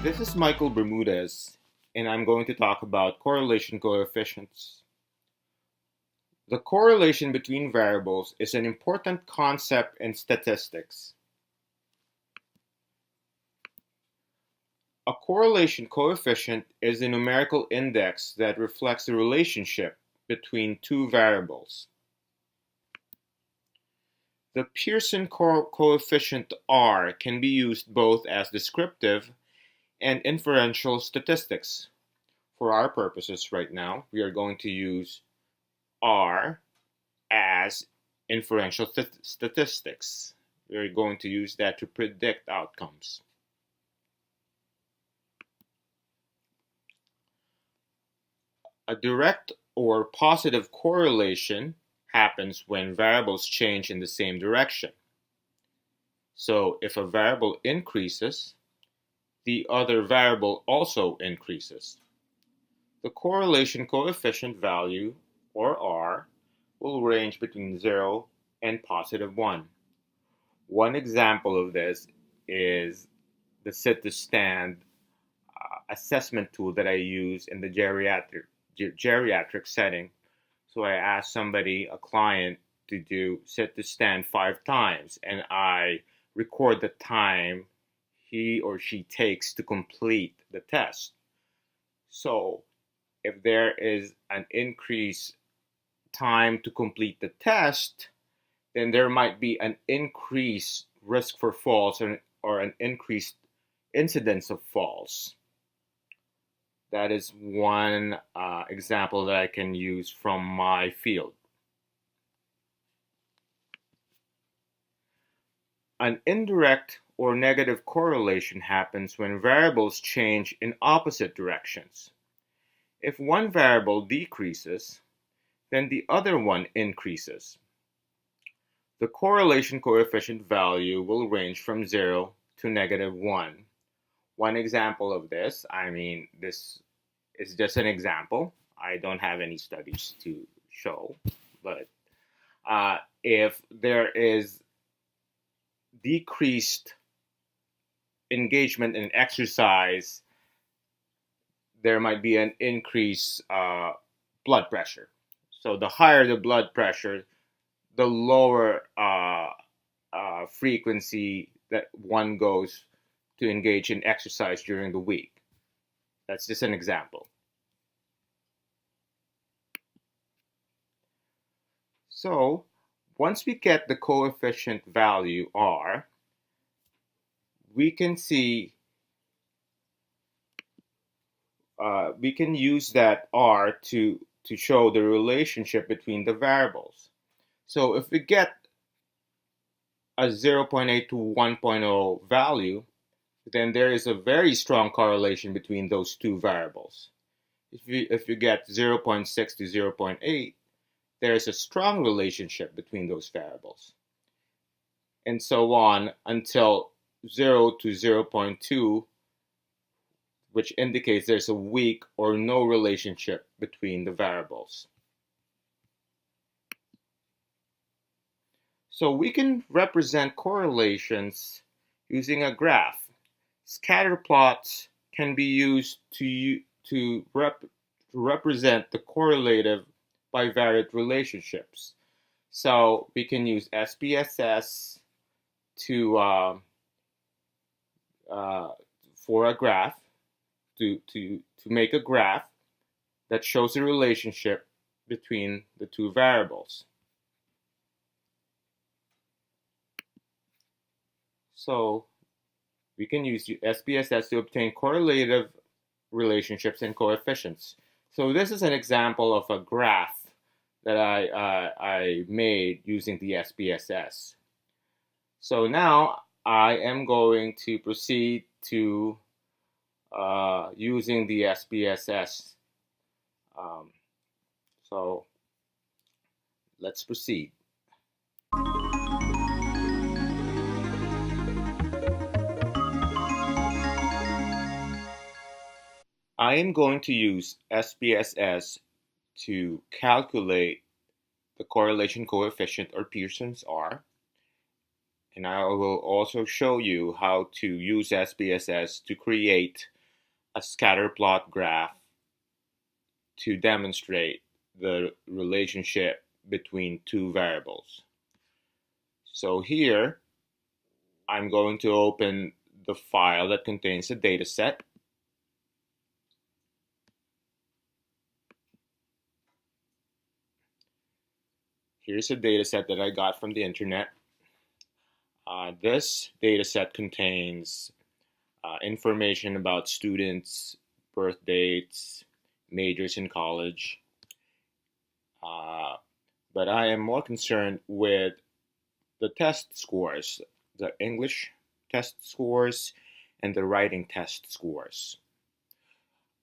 This is Michael Bermudez, and I'm going to talk about correlation coefficients. The correlation between variables is an important concept in statistics. A correlation coefficient is a numerical index that reflects the relationship between two variables. The Pearson coefficient R can be used both as descriptive and inferential statistics. For our purposes right now, we are going to use R as inferential statistics. We're going to use that to predict outcomes. A direct or positive correlation happens when variables change in the same direction. So if a variable increases, the other variable also increases. The correlation coefficient value, or R, will range between 0 and positive 1. One example of this is the sit-to-stand assessment tool that I use in the geriatric setting. So I ask somebody, a client, to do sit-to-stand 5 times, and I record the time he or she takes to complete the test. So if there is an increased time to complete the test, then there might be an increased risk for falls or an increased incidence of falls. That is one example that I can use from my field. An indirect or negative correlation happens when variables change in opposite directions. If one variable decreases, then the other one increases. The correlation coefficient value will range from 0 to negative 1. One example of this, this is just an example. I don't have any studies to show, but if there is decreased engagement in exercise, there might be an increased blood pressure. So the higher the blood pressure, the lower frequency that one goes to engage in exercise during the week. That's just an example. So once we get the coefficient value R, we can see we can use that R to show the relationship between the variables. So if we get a 0.8 to 1.0 value, then there is a very strong correlation between those two variables. If you get 0.6 to 0.8, there is a strong relationship between those variables. And so on until 0 to 0.2, which indicates there's a weak or no relationship between the variables. So we can represent correlations using a graph. Scatter plots can be used to represent the correlative bivariate relationships. So we can use SPSS for a graph to make a graph that shows the relationship between the two variables. So we can use SPSS to obtain correlative relationships and coefficients. So this is an example of a graph that I made using the SPSS. So now I am going to proceed to using the SPSS. So let's proceed. I am going to use SPSS to calculate the correlation coefficient, or Pearson's R, And I will also show you how to use SPSS to create a scatter plot graph to demonstrate the relationship between two variables. So here, I'm going to open the file that contains the data set. Here's a data set that I got from the internet. This data set contains information about students, birth dates, majors in college. But I am more concerned with the test scores, the English test scores and the writing test scores.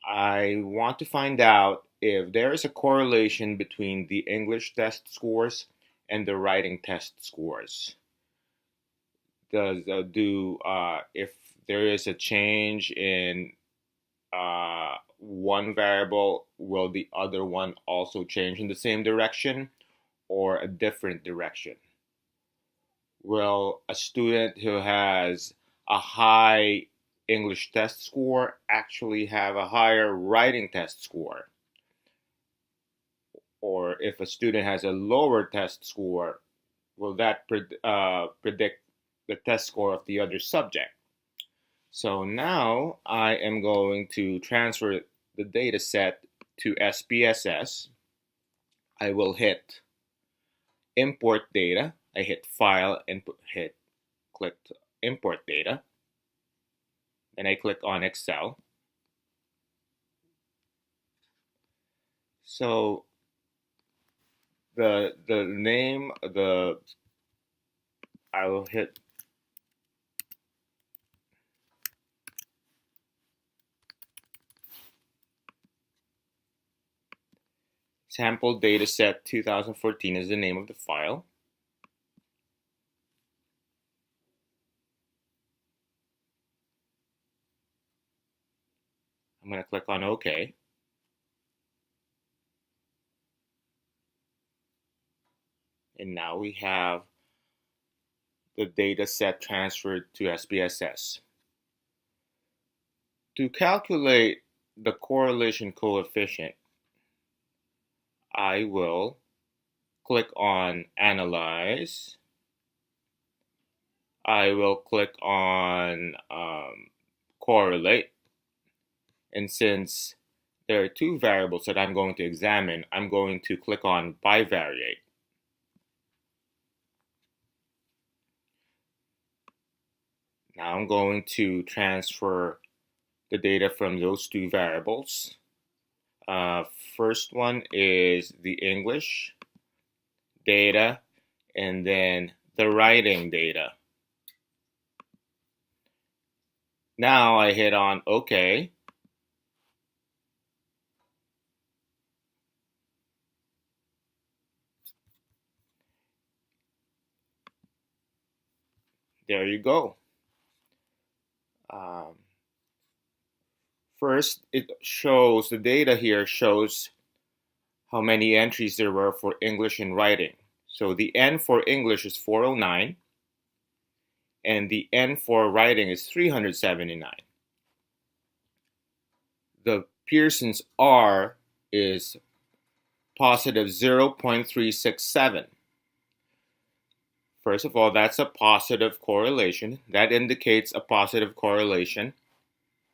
I want to find out if there is a correlation between the English test scores and the writing test scores. If there is a change in one variable, will the other one also change in the same direction or a different direction? Will a student who has a high English test score actually have a higher writing test score? Or if a student has a lower test score, will that predict the test score of the other subject? So now I am going to transfer the data set to SPSS. I will hit import data. I hit file and click import data. Then I click on Excel. So I will hit sample dataset 2014 is the name of the file. I'm going to click on OK. And now we have the data set transferred to SPSS. To calculate the correlation coefficient, I will click on Analyze. I will click on Correlate. And since there are two variables that I'm going to examine, I'm going to click on Bivariate. Now I'm going to transfer the data from those two variables. First one is the English data and then the writing data. Now I hit on OK. There you go. First, the data here shows how many entries there were for English and writing. So the N for English is 409, and the N for writing is 379. The Pearson's R is positive 0.367. First of all, that's a positive correlation. That indicates a positive correlation.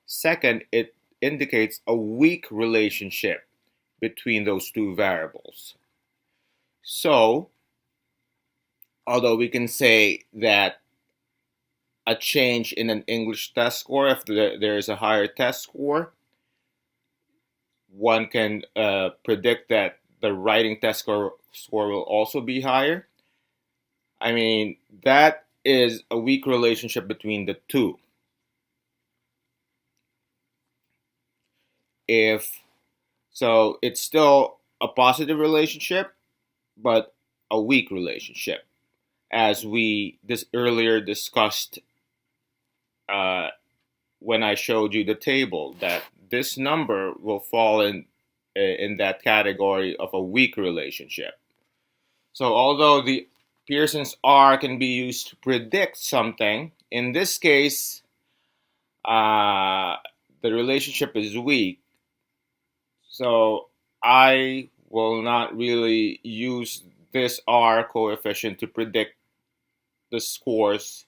Second, it indicates a weak relationship between those two variables. So, although we can say that a change in an English test score, if there is a higher test score, one can predict that the writing test score will also be higher. I mean, that is a weak relationship between the two. So it's still a positive relationship, but a weak relationship, as we earlier discussed when I showed you the table, that this number will fall in that category of a weak relationship. So although the Pearson's R can be used to predict something. In this case, the relationship is weak, so I will not really use this R coefficient to predict the scores.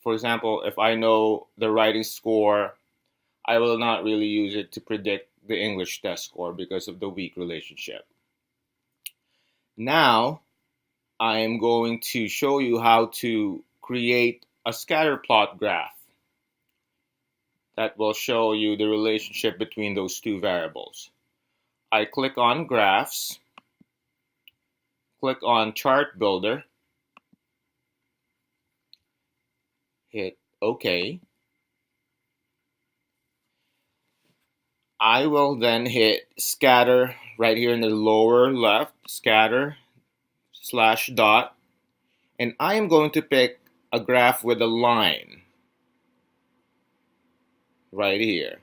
For example, if I know the writing score, I will not really use it to predict the English test score because of the weak relationship. Now, I am going to show you how to create a scatter plot graph that will show you the relationship between those two variables. I click on Graphs, click on Chart Builder, hit OK. I will then hit Scatter right here in the lower left, Scatter / dot, and I am going to pick a graph with a line right here.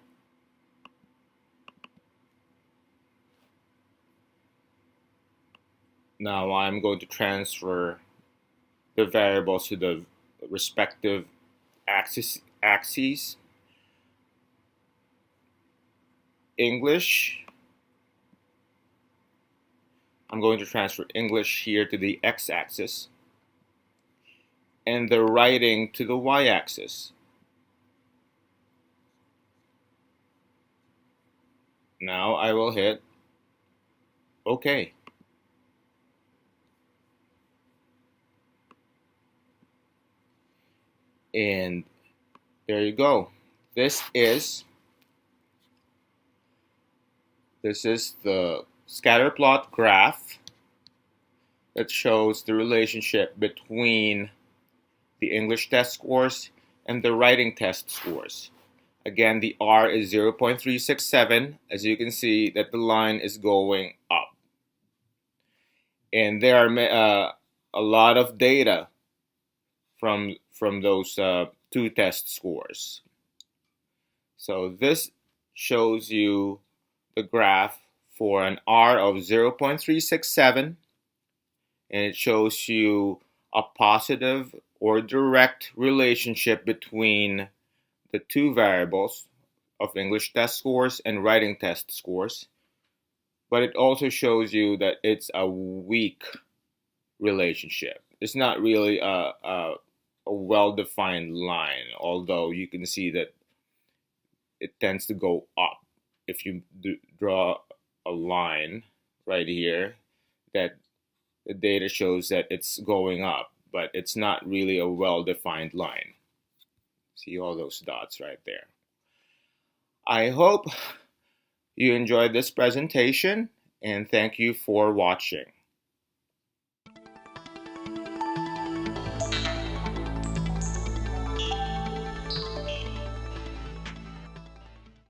Now I'm going to transfer the variables to the respective axes. English, I'm going to transfer English here to the x-axis and the writing to the y-axis. Now I will hit OK. And there you go. This is the scatter plot graph that shows the relationship between the English test scores and the writing test scores. Again, the R is 0.367. As you can see that the line is going up. And there are a lot of data from those two test scores. So this shows you the graph for an R of 0.367, and it shows you a positive or direct relationship between the two variables of English test scores and writing test scores. But it also shows you that it's a weak relationship. It's not really a well-defined line, although you can see that it tends to go up. If you draw a line right here, that the data shows that it's going up, but it's not really a well-defined line. See all those dots right there. I hope you enjoyed this presentation, and thank you for watching.